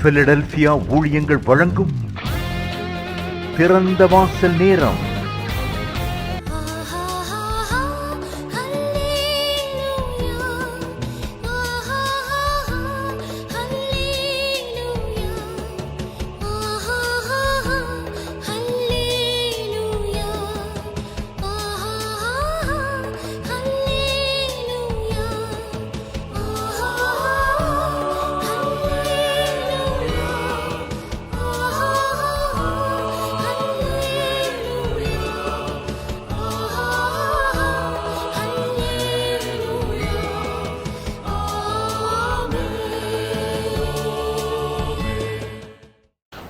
Philadelphia ஊழியங்கள் வழங்கும் திறந்த வாசல் நேரம்.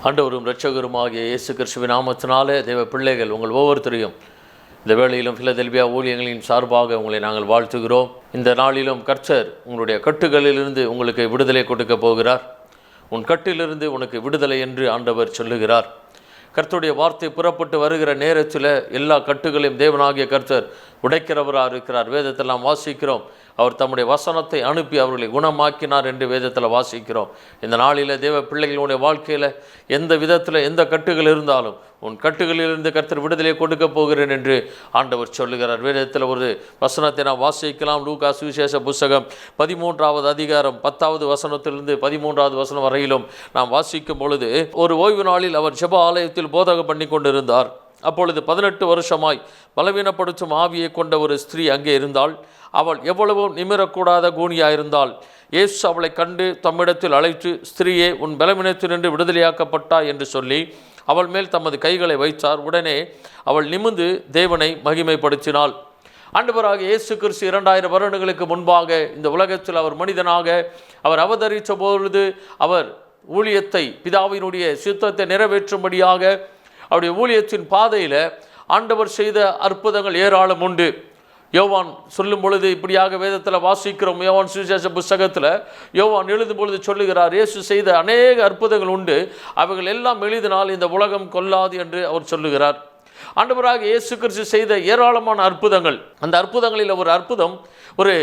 ஆண்டவரும் இரட்சகருமாகிய இயேசு கிறிஸ்துவின் நாமத்தினாலே தேவ பிள்ளைகள் உங்கள் ஒவ்வொருத்தரையும் இந்த வேளையிலும் பிலதெல்பியா ஊழியங்களின் சார்பாக உங்களை நாங்கள் வாழ்த்துகிறோம். இந்த நாளிலும் கர்த்தர் உங்களுடைய கட்டுகளிலிருந்து உங்களுக்கு விடுதலை கொடுக்க போகிறார். உன் கட்டிலிருந்து உனக்கு விடுதலை என்று ஆண்டவர் சொல்லுகிறார். கர்த்தருடைய வார்த்தை புறப்பட்டு வருகிற நேரத்தில் எல்லா கட்டுகளையும் தேவனாகிய கர்த்தர் உடைக்கிறவராக இருக்கிறார். வேதத்தில் நாம் வாசிக்கிறோம், அவர் தம்முடைய வசனத்தை அனுப்பி அவர்களை குணமாக்கினார் என்று வேதத்தில் வாசிக்கிறோம். இந்த நாளில் தேவ பிள்ளைகளுடைய வாழ்க்கையில் எந்த விதத்தில் எந்த கட்டுகள் இருந்தாலும் உன் கட்டுகளிலிருந்து கர்த்தர் விடுதலை கொடுக்க போகிறேன் என்று ஆண்டவர் சொல்லுகிறார். வேதத்தில் ஒரு வசனத்தை நாம் வாசிக்கலாம். லூக்கா சுவிசேஷ புஸ்தகம் 13வது அதிகாரம் 10வது வசனத்திலிருந்து 13வது வசனம் வரையிலும் நாம் வாசிக்கும் பொழுது, ஒரு ஓய்வு நாளில் அவர் ஜெப ஆலயத்தில் போதகம் பண்ணி கொண்டிருந்தார். அப்பொழுது 18 வருஷமாய் பலவீனப்படுத்தும் ஆவியை கொண்ட ஒரு ஸ்திரீ அங்கே இருந்தாள். அவள் எவ்வளவோ நிமிரக்கூடாத கூனியாயிருந்தாள். இயேசு அவளை கண்டு தம்மிடத்தில் அழைத்து, ஸ்திரீயே, உன் பலவீனத்தினின்று விடுதலையாக்கப்பட்டாய் என்று சொல்லி அவள் மேல் தமது கைகளை வைத்தார். உடனே அவள் நிமிர்ந்து தேவனை மகிமைப்படுத்தினாள். ஆண்டவராகிய இயேசு கிறிஸ்து 2000 வருடங்களுக்கு முன்பாக இந்த உலகத்தில் அவர் மனிதனாக அவர் அவதரித்த பொழுது அவர் ஊழியத்தை, பிதாவினுடைய சித்தத்தை நிறைவேற்றும்படியாக அவருடைய ஊழியத்தின் பாதையில் ஆண்டவர் செய்த அற்புதங்கள் ஏராளம் உண்டு. யோவான் சொல்லும் பொழுது இப்படியாக வேதத்தில் வாசிக்கிறோம். யோவான் சுவிசேஷ புஸ்தகத்தில் யோவான் எழுதும் பொழுது சொல்லுகிறார், இயேசு செய்த அநேக அற்புதங்கள் உண்டு, அவைகள் எல்லாம் எழுதினால் இந்த உலகம் கொல்லாது என்று அவர் சொல்லுகிறார். ஆண்டவராக இயேசு கிறிஸ்து செய்த ஏராளமான அற்புதங்கள். அந்த அற்புதங்களில் ஒரு அற்புதம், ஒரு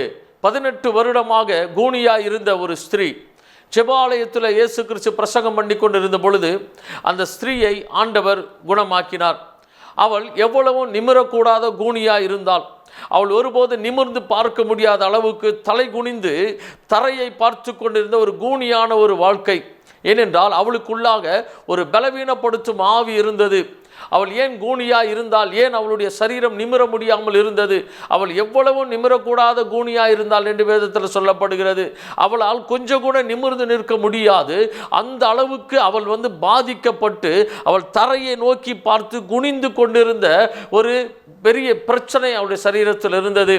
18 வருடமாக கூனியாக இருந்த ஒரு ஸ்திரீ ஜெபாலயத்தில் இயேசு கிறிஸ்து பிரசங்கம் பண்ணி கொண்டிருந்த பொழுது அந்த ஸ்திரீயை ஆண்டவர் குணமாக்கினார். அவள் எவ்வளவோ நிமிரக்கூடாத கூனியாக இருந்தாள். அவள் ஒருபோது நிமிர்ந்து பார்க்க முடியாத அளவுக்கு தலை குனிந்து தரையை பார்த்து கொண்டிருந்த ஒரு கூனியான ஒரு வாழ்க்கை. ஏனென்றால் அவளுக்குள்ளாக ஒரு பலவீனப்படுத்தும் ஆவி இருந்தது. அவள் ஏன் கூனியாக இருந்தால், ஏன் அவளுடைய சரீரம் நிமிர முடியாமல் இருந்தது, அவள் எவ்வளவு நிமிரக்கூடாத கூனியாக இருந்தாள் என்று வேதத்தில் சொல்லப்படுகிறது. அவளால் கொஞ்சம் கூட நிமிர்ந்து நிற்க முடியாது. அந்த அளவுக்கு அவள் பாதிக்கப்பட்டு அவள் தரையை நோக்கி பார்த்து குனிந்து கொண்டிருந்த ஒரு பெரிய பிரச்சனை அவளுடைய சரீரத்தில் இருந்தது.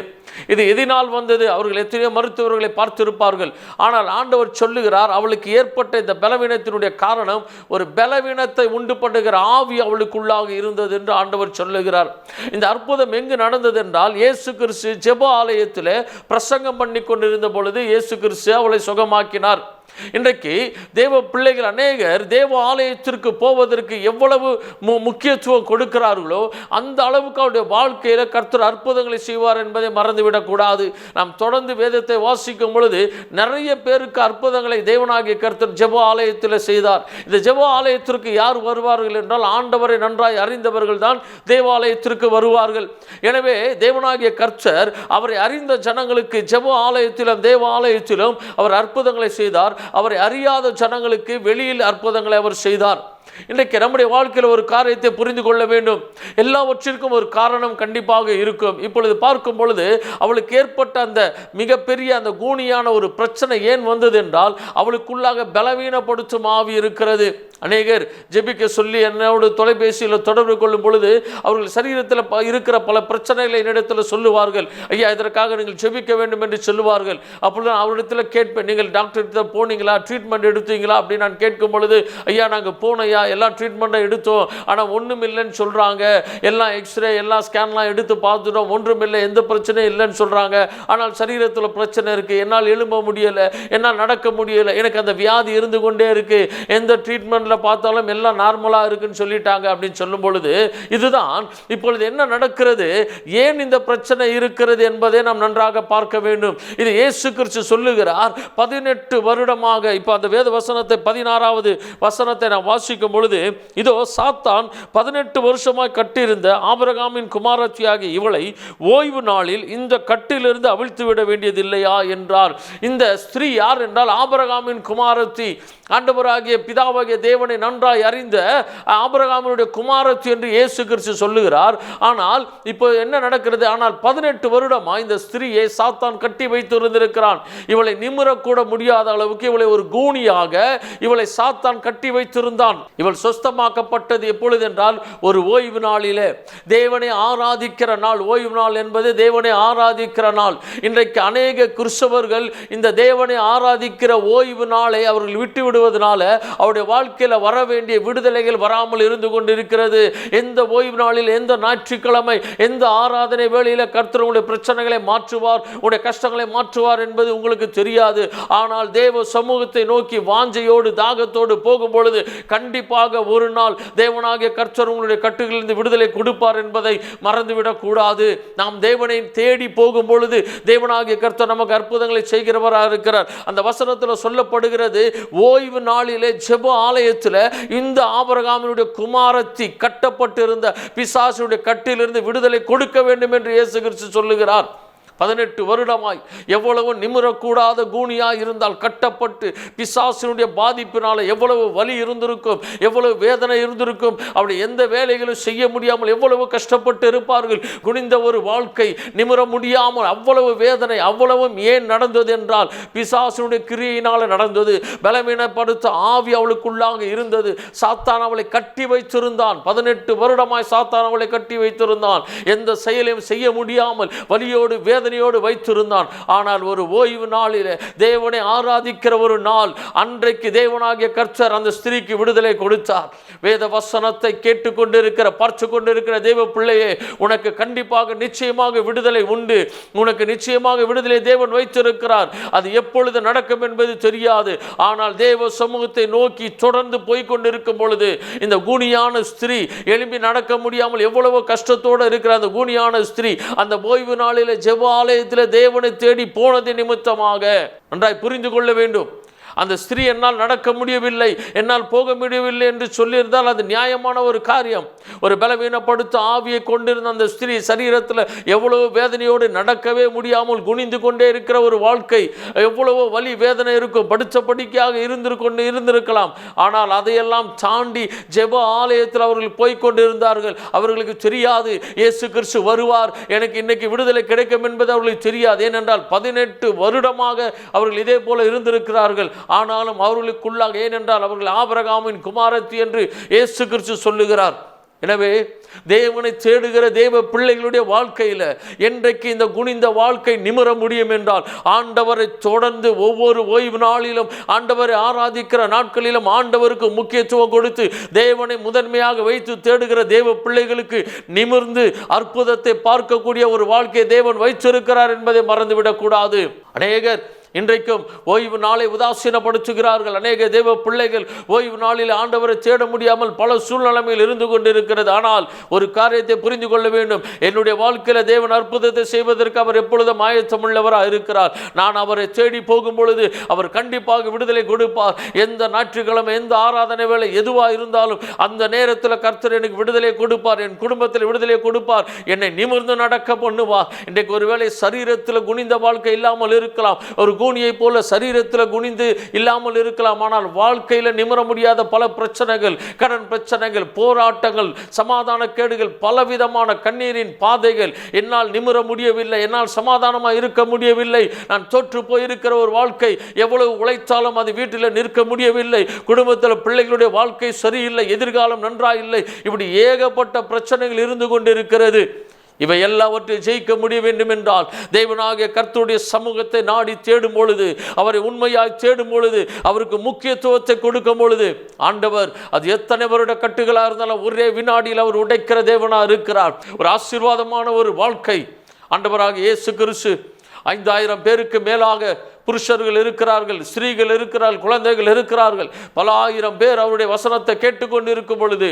இது எதனால் வந்தது? அவர்கள் எத்தனையோ மருத்துவர்களை பார்த்திருப்பார்கள். ஆனால் ஆண்டவர் சொல்லுகிறார், அவளுக்கு ஏற்பட்ட இந்த பலவீனத்தினுடைய காரணம் ஒரு பலவீனத்தை உண்டு பண்ணுகிற ஆவி அவளுக்குள்ளாக இருந்தது என்று ஆண்டவர் சொல்லுகிறார். இந்த அற்புதம் எங்கு நடந்தது என்றால், இயேசு கிறிஸ்து ஜெப ஆலயத்தில் பிரசங்கம் பண்ணி கொண்டிருந்த பொழுது இயேசு கிறிஸ்து அவளை சுகமாக்கினார். இன்றைக்கு தேவ பிள்ளைகள் அநேகர் தேவ ஆலயத்திற்கு போவதற்கு எவ்வளவு முக்கியத்துவம் கொடுக்கிறார்களோ அந்த அளவுக்கு அவருடைய வாழ்க்கையில் கர்த்தர் அற்புதங்களை செய்வார் என்பதை மறந்துவிடக்கூடாது. நாம் தொடர்ந்து வேதத்தை வாசிக்கும் பொழுது நிறைய பேருக்கு அற்புதங்களை தேவனாகிய கர்த்தர் ஜெப ஆலயத்தில் செய்தார். இந்த ஜெப ஆலயத்திற்கு யார் வருவார்கள் என்றால், ஆண்டவரை நன்றாய் அறிந்தவர்கள் தான் தேவாலயத்திற்கு வருவார்கள். எனவே தேவனாகிய கர்த்தர் அவரை அறிந்த ஜனங்களுக்கு ஜெப ஆலயத்திலும் தேவ ஆலயத்திலும் அவர் அற்புதங்களை செய்தார். அவரை அறியாத ஜனங்களுக்கு வெளியில் அற்புதங்களை அவர் செய்தார். இன்றைக்கு நம்முடைய வாழ்க்கையில் ஒரு காரியத்தை புரிந்து கொள்ள வேண்டும். எல்லாவற்றிற்கும் ஒரு காரணம் கண்டிப்பாக இருக்கும். இப்பொழுது பார்க்கும் பொழுது அவளுக்கு ஏற்பட்ட அந்த மிகப்பெரிய அந்த கூனியான ஒரு பிரச்சனை ஏன் வந்தது என்றால், அவளுக்குள்ளாக பலவீனப்படுத்தும் ஆவி இருக்கிறது. அநேகர் ஜெபிக்க சொல்லி என்னோடு தொலைபேசியில் தொடர்பு கொள்ளும் பொழுது அவர்கள் சரீரத்தில் இருக்கிற பல பிரச்சனைகளை என்னிடத்தில் சொல்லுவார்கள். ஐயா, இதற்காக நீங்கள் ஜெபிக்க வேண்டும் என்று சொல்லுவார்கள். அப்பொழுது அவரிடத்தில் கேட்பேன், நீங்கள் டாக்டர் போனீங்களா, ட்ரீட்மெண்ட் எடுத்தீங்களா அப்படின்னு நான் கேட்கும் பொழுது, ஐயா நாங்கள் போனையா, எல்லாம் ட்ரீட்மெண்ட்டை எடுத்தோம், ஆனால் ஒன்றும் இல்லைன்னு சொல்கிறாங்க, எல்லாம் எக்ஸ்ரே எல்லாம் ஸ்கேன்லாம் எடுத்து பார்த்துட்டோம், ஒன்றும் இல்லை, எந்த பிரச்சனையும் இல்லைன்னு சொல்கிறாங்க, ஆனால் சரீரத்தில் பிரச்சனை இருக்குது, என்னால் எழும்ப முடியலை, என்னால் நடக்க முடியலை, எனக்கு அந்த வியாதி இருந்து கொண்டே இருக்குது, எந்த ட்ரீட்மெண்ட் ரிப்போர்ட்டில் பார்த்தாலும் எல்லாம் நார்மலாக இருக்குன்னு சொல்லிட்டாங்க அப்படின்னு சொல்லும் பொழுது இதுதான் இப்பொழுது என்ன நடக்கிறது, ஏன் இந்த பிரச்சனை இருக்கிறது என்பதை நாம் நன்றாக பார்க்க வேண்டும். இது இயேசு கிறிஸ்து சொல்லுகிறார். 18 வருடமாக, இப்போ அந்த வேத வசனத்தை 16வது வசனத்தை நாம் வாசிக்கும் பொழுது, இதோ சாத்தான் 18 வருஷமாய் கட்டியிருந்த ஆபிரகாமின் குமாரத்தியாகிய இவளை ஓய்வு நாளில் இந்த கட்டிலிருந்து அவிழ்த்து விட வேண்டியதில்லையா என்றார். இந்த ஸ்திரீ யார் என்றால் ஆபிரகாமின் குமாரத்தி, ஆண்டவராகிய பிதாவாகிய தேவனை நன்றாய் அறிந்த ஆபிரகாமினுடைய குமாரத்தி என்று இயேசு கிறிஸ்து சொல்லுகிறார். ஆனால் இப்போ என்ன நடக்கிறது, ஆனால் 18 வருடமா இந்த ஸ்திரீயை சாத்தான் கட்டி வைத்திருந்திருக்கிறான். இவளை நிமிரக்கூட முடியாத அளவுக்கு இவளை ஒரு கூனியாக இவளை சாத்தான் கட்டி வைத்திருந்தான். இவள் சொஸ்தமாக்கப்பட்டது எப்பொழுது என்றால் ஒரு ஓய்வு நாளிலே, தேவனை ஆராதிக்கிற நாள். ஓய்வு நாள் என்பது தேவனை ஆராதிக்கிற நாள். இன்றைக்கு அநேக கிறிஸ்தவர்கள் இந்த தேவனை ஆராதிக்கிற ஓய்வு நாளை அவர்கள் விட்டு விடுவதனால அவருடைய வாழ்க்கையில் வர வேண்டிய விடுதலைகள் வராமல் இருந்து கொண்டிருக்கிறது. எந்த ஓய்வு நாளில், எந்த ஞாயிற்றுக்கிழமை, எந்த ஆராதனை வேளையில் கர்த்தர் உங்களுடைய பிரச்சனைகளை மாற்றுவார், உங்களுடைய கஷ்டங்களை மாற்றுவார் என்பது உங்களுக்கு தெரியாது. ஆனால் தேவ சமூகத்தை நோக்கி வாஞ்சையோடு தாகத்தோடு போகும் பொழுது கண்டிப்பாக ஒரு நாள் தேவனாகிய கர்த்தர் உங்களுடைய கட்டுகளிலிருந்து விடுதலை கொடுப்பார் என்பதை மறந்துவிடக் கூடாது. நாம் தேவனை தேடி போகும் பொழுது தேவனாகிய கர்த்தர் நமக்கு அற்புதங்களை செய்கிறவராக இருக்கிறார். அந்த வசனத்தில் சொல்லப்படுகிறது, ஓய்வு நாளிலே ஜெப ஆலயத்தில் இந்த ஆபிரகாமினுடைய குமாரத்தி கட்டப்பட்டிருந்த பிசாசுடைய கட்டிலிருந்து விடுதலை கொடுக்க வேண்டும் என்று இயேசு கிறிஸ்து சொல்லுகிறார். 18 வருடமாய் எவ்வளவு நிமிரக்கூடாத கூனியாய் இருந்தால், கட்டப்பட்டு பிசாசினுடைய பாதிப்பினால எவ்வளவு வலி இருந்திருக்கும், எவ்வளவு வேதனை இருந்திருக்கும். அப்படி எந்த வேலைகளும் செய்ய முடியாமல் எவ்வளவு கஷ்டப்பட்டு இருப்பார்கள். குனிந்த ஒரு வாழ்க்கை, நிமிர முடியாமல் அவ்வளவு வேதனை. அவ்வளவும் ஏன் நடந்தது என்றால் பிசாசினுடைய கிரியையினால் நடந்தது. பலவீனப்படுத்த ஆவி அவளுக்குள்ளாக இருந்தது. சாத்தான் அவளை கட்டி வைத்திருந்தான். 18 வருடமாய் சாத்தான் அவளை கட்டி வைத்திருந்தான். எந்த செயலையும் செய்ய முடியாமல் வலியோடு வேதனை வைத்திருந்தான். ஆனால் ஒரு ஓய்வு நாளிலே, தேவனை ஆராதிக்கிற ஒரு நாள் அன்றைக்கு தேவனாகிய கர்த்தர் அந்த ஸ்திரீக்கு விடுதலை கொடுத்தார். வேத வசனத்தை கேட்டுக்கொண்டிருக்கிற, பார்த்து கொண்டிருக்கிற தேவ பிள்ளையே, உனக்கு கண்டிப்பாக நிச்சயமாக விடுதலை உண்டு. உனக்கு நிச்சயமாக விடுதலை தேவன் வைத்திருக்கிறார். அது எப்பொழுது நடக்கும் என்பது தெரியாது. ஆனால் தேவ சமூகத்தை நோக்கி தொடர்ந்து போய்கொண்டிருக்கும் பொழுது இந்த கூனியான ஸ்திரீ எழும்பி நடக்க முடியாமல் எவ்வளவு கஷ்டத்தோடு இருக்கிற அந்த கூனியான ஸ்திரீ அந்த ஓய்வு நாளிலே ஜெப ஆலயத்தில் தேவனை தேடி போனது நிமித்தமாக நன்றாய் புரிந்து கொள்ள வேண்டும். அந்த ஸ்திரீ என்னால் நடக்க முடியவில்லை, என்னால் போக முடியவில்லை என்று சொல்லியிருந்தால் அது நியாயமான ஒரு காரியம். ஒரு பலவீனப்படுத்த ஆவியை கொண்டிருந்த அந்த ஸ்திரீ சரீரத்தில் எவ்வளவு வேதனையோடு நடக்கவே முடியாமல் குனிந்து கொண்டே இருக்கிற ஒரு வாழ்க்கை, எவ்வளவோ வலி வேதனை இருக்கும். படித்த படிக்கையாக இருந்திருக்கலாம். ஆனால் அதையெல்லாம் தாண்டி ஜெப ஆலயத்தில் அவர்கள் போய்கொண்டிருந்தார்கள். அவர்களுக்கு தெரியாது இயேசு கிறிஸ்து வருவார், எனக்கு இன்னைக்கு விடுதலை கிடைக்கும் என்பது அவர்களுக்கு தெரியாது. ஏனென்றால் 18 வருடமாக அவர்கள் இதே போல இருந்திருக்கிறார்கள். ஆனாலும் அவர்களுக்குள்ளாக, ஏனென்றால் அவர்கள் ஆபிரகாமின் குமாரத்தி என்று இயேசு கிறிஸ்து சொல்லுகிறார். எனவே தேவனை தேடுகிற தேவ பிள்ளைகளுடைய வாழ்க்கையில் என்றைக்கு இந்த குனிந்த வாழ்க்கை நிமிர முடியும் என்றால், ஆண்டவரை தொடர்ந்து ஒவ்வொரு ஓய்வு நாளிலும், ஆண்டவரை ஆராதிக்கிற நாட்களிலும் ஆண்டவருக்கு முக்கியத்துவம் கொடுத்து தேவனை முதன்மையாக வைத்து தேடுகிற தேவ பிள்ளைகளுக்கு நிமிர்ந்து அற்புதத்தை பார்க்கக்கூடிய ஒரு வாழ்க்கையை தேவன் வைத்திருக்கிறார் என்பதை மறந்துவிடக்கூடாது. அநேகர் இன்றைக்கும் ஓய்வு நாளை உதாசீனப்படுத்துகிறார்கள். அநேக தேவ பிள்ளைகள் ஓய்வு நாளில் ஆண்டவரை தேட முடியாமல் பல சூழ்நிலையில் இருந்து கொண்டிருக்கிறது. ஆனால் ஒரு காரியத்தை புரிந்து கொள்ள வேண்டும். என்னுடைய வாழ்க்கையில் தேவன் அற்புதத்தை செய்வதற்கு அவர் எப்பொழுதும் ஆயத்தமுள்ளவராக இருக்கிறார். நான் அவரை தேடி போகும் பொழுது அவர் கண்டிப்பாக விடுதலை கொடுப்பார். எந்த ஞாயிற்றுக்கிழமை, எந்த ஆராதனை வேலை எதுவாக இருந்தாலும் அந்த நேரத்தில் கர்த்தர் எனக்கு விடுதலை கொடுப்பார், என் குடும்பத்தில் விடுதலை கொடுப்பார், என்னை நிமிர்ந்து நடக்க பண்ணுவார். இன்றைக்கு ஒருவேளை சரீரத்தில் குனிந்த வாழ்க்கை இல்லாமல் இருக்கலாம், ஒரு கூனியை போல சரீரத்தில் குனிந்து இல்லாமல் இருக்கலாம். ஆனால் வாழ்க்கையில் நிமிர முடியாத பல பிரச்சனைகள், கடன் பிரச்சனைகள், போராட்டங்கள், சமாதான கேடுகள், பலவிதமான கண்ணீரின் பாதைகள், என்னால் நிமிர முடியவில்லை, என்னால் சமாதானமாக இருக்க முடியவில்லை, நான் தோற்று போயிருக்கிற ஒரு வாழ்க்கை, எவ்வளவு உழைத்தாலும் அது வீட்டில் நிற்க முடியவில்லை, குடும்பத்தில் பிள்ளைகளுடைய வாழ்க்கை சரியில்லை, எதிர்காலம் நன்றாயில்லை, இப்படி ஏகப்பட்ட பிரச்சனைகள் இருந்து கொண்டிருக்கிறது. இவை எல்லாவற்றையும் ஜெயிக்க முடிய வேண்டும் என்றால் தேவனாகிய கர்த்தருடைய சமூகத்தை நாடி தேடும் பொழுது, அவரை உண்மையாய் தேடும் பொழுது, அவருக்கு முக்கியத்துவத்தை கொடுக்கும் பொழுது ஆண்டவர் அது எத்தனை வருட கட்டுகளாக இருந்தாலும் ஒரே வினாடியில் அவர் உடைக்கிற தேவனாக இருக்கிறார். ஒரு ஆசீர்வாதமான ஒரு வாழ்க்கை ஆண்டவராக இயேசு கிறிஸ்து 5000 பேருக்கு மேலாக புருஷர்கள் இருக்கிறார்கள், ஸ்திரீகள் இருக்கிறார்கள், குழந்தைகள் இருக்கிறார்கள். பல ஆயிரம் பேர் அவருடைய வசனத்தை கேட்டுக்கொண்டு இருக்கும் பொழுது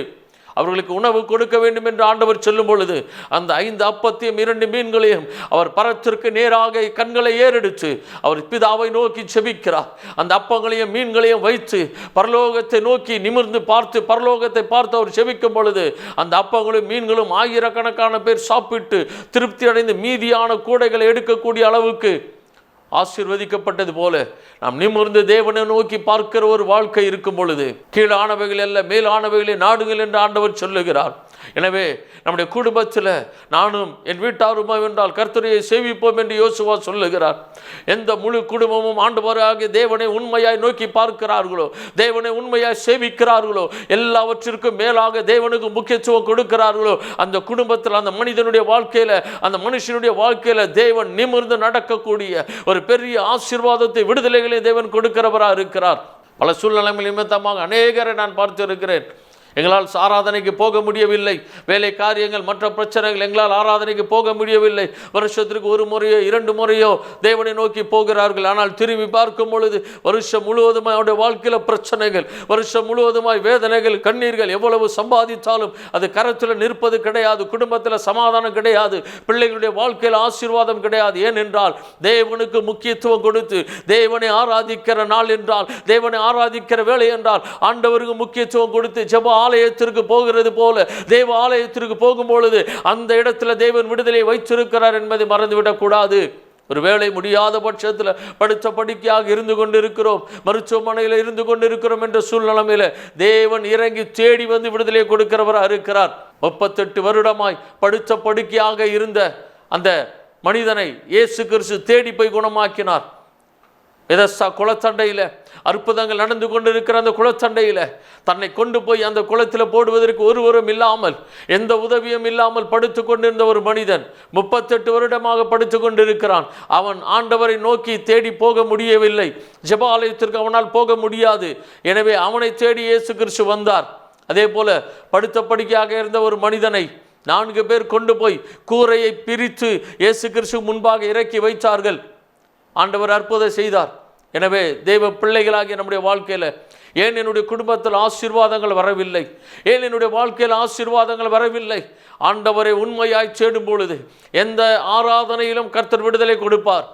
அவர்களுக்கு உணவு கொடுக்க வேண்டும் என்று ஆண்டவர் சொல்லும் பொழுது அந்த 5 அப்பத்தையும் 2 மீன்களையும் அவர் பரத்திற்கு நேராக கண்களை ஏறெடுத்து அவர் பிதாவை நோக்கி செபிக்கிறார். அந்த அப்பங்களையும் மீன்களையும் வைத்து பரலோகத்தை நோக்கி நிமிர்ந்து பார்த்து பரலோகத்தை பார்த்து அவர் செபிக்கும் பொழுது அந்த அப்பங்களும் மீன்களும் ஆயிரக்கணக்கான பேர் சாப்பிட்டு திருப்தி அடைந்து மீதியான கூடைகளை எடுக்கக்கூடிய அளவுக்கு ஆசீர்வதிக்கப்பட்டது போல நாம் நிமிர்ந்து தேவனை நோக்கி பார்க்கிற ஒரு வாழ்க்கை இருக்கும் பொழுது கீழானவைகள் அல்ல மேலானவைகளை நாடுகள் என்று ஆண்டவர் சொல்லுகிறார். எனவே நம்முடைய குடும்பத்தில் நானும் என் வீட்டாருமா என்றால் கர்த்தரையை சேவிப்போம் என்று யோசுவா சொல்லுகிறார். எந்த முழு குடும்பமும் ஆண்டவராகிய தேவனை உண்மையாய் நோக்கி பார்க்கிறார்களோ, தேவனை உண்மையாய் சேவிக்கிறார்களோ, எல்லாவற்றிற்கும் மேலாக தேவனுக்கு முக்கியத்துவம் கொடுக்கிறார்களோ, அந்த குடும்பத்தில் அந்த மனிதனுடைய வாழ்க்கையில அந்த மனுஷனுடைய வாழ்க்கையில தேவன் நிமிர்ந்து நடக்கக்கூடிய ஒரு பெரிய ஆசீர்வாதத்தை விடுதலைகளை தேவன் கொடுக்கிறவராக இருக்கிறார். பல சூழ்நிலைகள் நிமித்தமாக அநேகரை நான் பார்த்து இருக்கிறேன். எங்களால் ஆராதனைக்கு போக முடியவில்லை, வேலை காரியங்கள் மற்ற பிரச்சனைகள், எங்களால் ஆராதனைக்கு போக முடியவில்லை. வருஷத்திற்கு 1 முறையோ 2 முறையோ தேவனை நோக்கி போகிறார்கள். ஆனால் திரும்பி பார்க்கும் பொழுது வருஷம் முழுவதுமாய் அவருடைய வாழ்க்கையில் பிரச்சனைகள், வருஷம் முழுவதுமாய் வேதனைகள், கண்ணீர்கள். எவ்வளவு சம்பாதித்தாலும் அது கரத்தில் நிற்பது கிடையாது, குடும்பத்தில் சமாதானம் கிடையாது, பிள்ளைகளுடைய வாழ்க்கையில் ஆசீர்வாதம் கிடையாது. ஏனென்றால் தேவனுக்கு முக்கியத்துவம் கொடுத்து தேவனை ஆராதிக்கிற நாள் என்றால், தேவனை ஆராதிக்கிற வேலை என்றால் ஆண்டவருக்கு முக்கியத்துவம் கொடுத்து ஜெப ஆலயத்திற்கு போகிறது போல தேவ ஆலயத்திற்கு போகும் பொழுது அந்த இடத்துல தேவன் விடுதலை வைத்திருக்கிறார் என்பதை மறந்துவிடக் கூடாது. ஒரு வேளை முடியாத பட்சத்தில் படுத்த படுக்கையாக இருந்து கொண்டிருக்கிறோம், மருத்துவமனையில் இருந்து கொண்டிருக்கிறோம் என்ற சூழ்நிலையில தேவன் இறங்கி தேடி வந்து விடுதலை கொடுக்கிறவராக இருக்கிறார். 38 வருடமாய் படுத்த படுக்கையாக இருந்த அந்த மனிதனை இயேசு கிறிஸ்து தேடி போய் குணமாக்கினார். பெதஸ்தா குளத்தண்டையில் அற்புதங்கள் நடந்து கொண்டிருக்கிற அந்த குளத்தண்டையில் தன்னை கொண்டு போய் அந்த குளத்தில் போடுவதற்கு ஒருவரும் இல்லாமல், எந்த உதவியும் இல்லாமல் படுத்து கொண்டிருந்த ஒரு மனிதன் 38 வருடமாக படுத்து கொண்டிருக்கிறான். அவன் ஆண்டவரை நோக்கி தேடி போக முடியவில்லை, ஜெப ஆலயத்திற்கு அவனால் போக முடியாது. எனவே அவனை தேடி இயேசு கிறிஸ்து வந்தார். அதே போல படுத்த படுக்கையாக இருந்த ஒரு மனிதனை 4 பேர் கொண்டு போய் கூரையை பிரித்து இயேசு கிறிஸ்து முன்பாக இறக்கி வைத்தார்கள். ஆண்டவர் அற்புதம் செய்தார். எனவே தேவ பிள்ளைகளாகிய நம்முடைய வாழ்க்கையில் ஏன் என்னுடைய குடும்பத்தில் ஆசீர்வாதங்கள் வரவில்லை, ஏன் என்னுடைய வாழ்க்கையில் ஆசீர்வாதங்கள் வரவில்லை? ஆண்டவரை உண்மையாய் தேடும் பொழுது எந்த ஆராதனையிலும் கர்த்தர் விடுதலை கொடுப்பார்.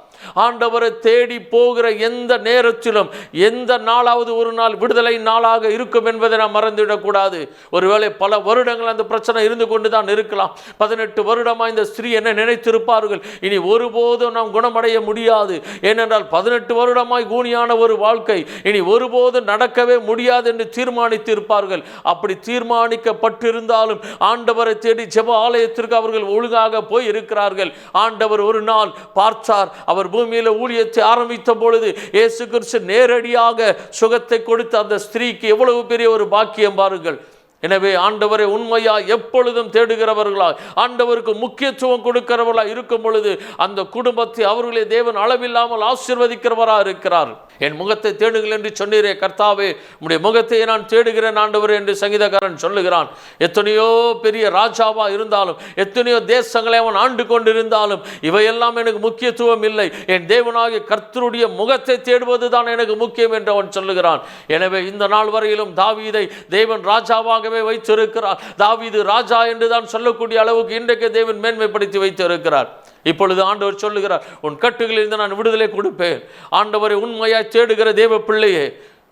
ஆண்டவரை தேடி போகிற எந்த நேரத்திலும் எந்த நாளாவது ஒரு நாள் விடுதலை நாளாக இருக்கும் என்பதை நாம் மறந்துவிடக்கூடாது. ஒருவேளை பல வருடங்கள் அந்த பிரச்சனை இருந்து கொண்டு தான் இருக்கலாம். 18 வருடமாக இந்த ஸ்திரீ என்ன நினைத்திருப்பார்கள், இனி ஒருபோதும் நாம் குணமடைய முடியாது. ஏனென்றால் 18 வருடமாய் கூனியான ஒரு வாழ்க்கை இனி ஒருபோதும் நடக்கவே முடியாது என்று தீர்மானித்திருப்பார்கள். அப்படி தீர்மானிக்கப்பட்டிருந்தாலும் ஆண்டவரை தேடி ஜெப ஆலயத்திற்கு அவர்கள் ஒழுங்காக போய் இருக்கிறார்கள். ஆண்டவர் ஒரு நாள் பார்த்தார். அவர் பூமியில ஊழியத்தை ஆரம்பித்த பொழுது இயேசு கிறிஸ்து நேரடியாக சுகத்தை கொடுத்த அந்த ஸ்திரீக்கு எவ்வளவு பெரிய ஒரு பாக்கியம் பாருங்கள். எனவே ஆண்டவரை உண்மையா எப்பொழுதும் தேடுகிறவர்களாய், ஆண்டவருக்கு முக்கியத்துவம் கொடுக்கிறவர்களாய் இருக்கும் பொழுது அந்த குடும்பத்தை அவர்களே தேவன் அளவில்லாமல் ஆசீர்வதிக்கிறவராக இருக்கிறார். என் முகத்தை தேடுங்கள் என்று சொன்னீரே கர்த்தாவே, உம்முடைய முகத்தை நான் தேடுகிறேன் ஆண்டவரே என்று சங்கீதக்காரன் சொல்லுகிறான். எத்தனையோ பெரிய ராஜாவா இருந்தாலும், எத்தனையோ தேசங்களை அவன் ஆண்டு கொண்டிருந்தாலும் இவையெல்லாம் எனக்கு முக்கியத்துவம் இல்லை, என் தேவனாகிய கர்த்தருடைய முகத்தை தேடுவது தான் எனக்கு முக்கியம் என்று அவன் சொல்லுகிறான். எனவே இந்த நாள் வரையிலும் தாவீதை தேவன் ராஜாவாக வைத்திருக்கிறார். தாவீது ராஜா என்று தான் சொல்லக்கூடிய அளவுக்கு இன்றைக்கு தேவன் மேன்மைப்படுத்தி வைத்திருக்கிறார். இப்பொழுது ஆண்டவர் சொல்லுகிறார், உன் கட்டுகளிலிருந்து நான் விடுதலை கொடுப்பேன். ஆண்டவரை உண்மையாய் தேடுகிற தேவ பிள்ளையே,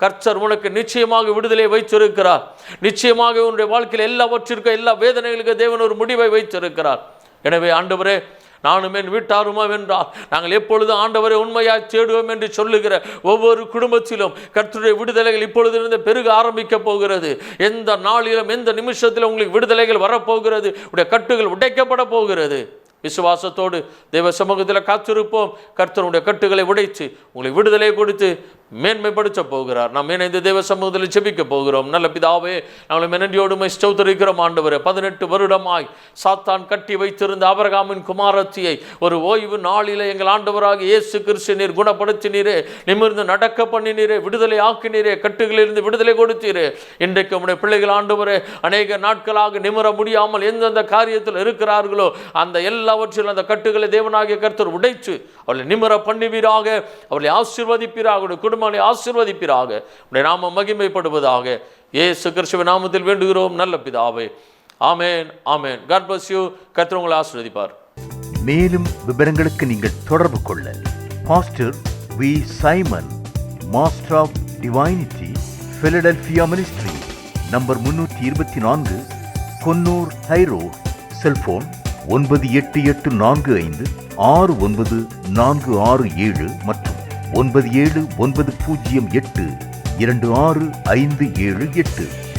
கர்த்தர் உனக்கு நிச்சயமாக விடுதலை வைத்திருக்கிறார். நிச்சயமாக உன்னுடைய வாழ்க்கையில் எல்லாவற்றிற்கும் எல்லா வேதனைகளுக்கு தேவன் ஒரு முடிவை வைத்திருக்கிறார். எனவே ஆண்டவரே, நானும் என் வீட்டாருமா வென்றால் நாங்கள் எப்பொழுதும் ஆண்டவரை உண்மையாய் தேடுவோம் என்று சொல்லுகிற ஒவ்வொரு குடும்பத்திலும் கர்த்தருடைய விடுதலைகள் இப்பொழுது பெருக ஆரம்பிக்க போகிறது. எந்த நாளிலும் எந்த நிமிஷத்திலும் உங்களுக்கு விடுதலைகள் வரப்போகிறது. உடைய கட்டுகள் உடைக்கப்பட போகிறது. விசுவாசத்தோடு தேவ சமூகத்தில் காத்திருப்போம். கர்த்தருடைய கட்டுகளை உடைத்து உங்களுக்கு விடுதலை கொடுத்து மேன்மைப்படுத்த போகிறார். நாம் இணைந்து தேவ சமூகத்தில் ஜெபிக்க போகிறோம். நல்ல பிதாவே, நாங்கள் மெனடியோடுமை ஸ்தோத்திரிக்கிறோம் ஆண்டவரே. 18 வருடமாய் சாத்தான் கட்டி வைத்திருந்த ஆபிரகாமின் குமாரத்தியை ஒரு ஓய்வு நாளிலே எங்கள் ஆண்டவராக இயேசு கிறிஸ்து நீர் குணப்படுத்தினீரே, நிமிர்ந்து நடக்க பண்ணினீரே, விடுதலை ஆக்கினீரே, கட்டுகளிலிருந்து விடுதலை கொடுத்தீரே. இன்றைக்கு உம்முடைய பிள்ளைகள் ஆண்டவரே அநேக நாட்களாக நிமிர முடியாமல் எந்தெந்த காரியத்தில் இருக்கிறார்களோ அந்த எல்லாவற்றிலும் அந்த கட்டுகளை தேவனாகிய கர்த்தர் உடைத்து அவளை நிமிர பண்ணுவீராக, அவளை ஆசீர்வதிப்பீராக, குடும்பங்களை ஆசீர்வதிப்பீராக. உடைய நாமம் மகிமைப்படுவதாக. இயேசு கிறிஸ்துவின் நாமத்தில் வேண்டுகிறோம் நல்ல பிதாவே. ஆமென், ஆமென். God bless you. கர்த்தர் உங்களை ஆசீர்வதிப்பார். மேலும் விவரங்களுக்கு நீங்கள் தொடர்பு கொள்ள pastor V. Simon, master of divinity, Philadelphia ministry, number 324, Konnur high road, cellphone 9884569467 மற்றும் 9790826578.